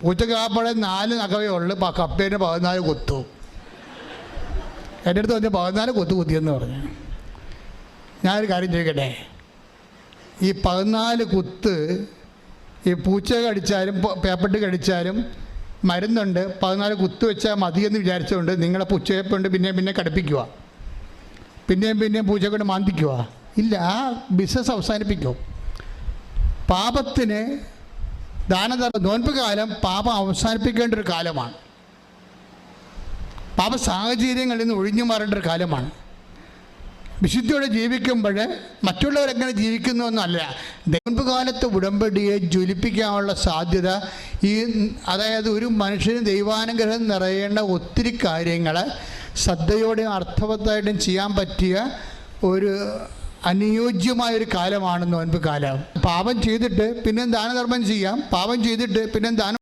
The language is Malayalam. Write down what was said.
പൂച്ചക്ക് ആപ്പഴം 4 നഖമേ ഉള്ളു, കപ്പേന് 14 കുത്തു. എൻ്റെ അടുത്ത് പറഞ്ഞ് 14 കുത്തിയെന്ന് പറഞ്ഞു. ഞാനൊരു കാര്യം ചോദിക്കട്ടെ, ഈ 14 കുത്ത് ഈ പൂച്ച കടിച്ചാലും പേപ്പട്ട് കടിച്ചാലും മരുന്നുണ്ട്, 14 കുത്ത് വെച്ചാൽ മതിയെന്ന് വിചാരിച്ചുകൊണ്ട് നിങ്ങളെ പൂച്ചയെ കൊണ്ട് പിന്നെ കടുപ്പിക്കുക, പിന്നെയും പൂച്ചയെ കൊണ്ട് മാന്തിക്കുക? ഇല്ല, ആ ബിസിനസ് അവസാനിപ്പിക്കും. പാപത്തിന് നോൻപ് കാലം പാപം അവസാനിപ്പിക്കേണ്ട ഒരു കാലമാണ്. പാപ സാഹചര്യങ്ങളിൽ നിന്ന് ഒഴിഞ്ഞു മാറേണ്ട ഒരു കാലമാണ്. വിശുദ്ധിയോടെ ജീവിക്കുമ്പോൾ മറ്റുള്ളവരെങ്ങനെ ജീവിക്കുന്നു എന്നല്ല, നോൻപ് കാലത്ത് ഉടമ്പടിയെ ജ്വലിപ്പിക്കാനുള്ള സാധ്യത അതായത് ഒരു മനുഷ്യന് ദൈവാനുഗ്രഹം നിറയേണ്ട ഒത്തിരി കാര്യങ്ങൾ ശ്രദ്ധയോടെയും അർത്ഥവത്തായിട്ടും ചെയ്യാൻ പറ്റിയ ഒരു അനുയോജ്യമായൊരു കാലമാണ് നോൻപ് കാലം. പാപം ചെയ്തിട്ട് പിന്നെ ദാനധർമ്മം ചെയ്യാം, പാപം ചെയ്തിട്ട് പിന്നെ ദാനം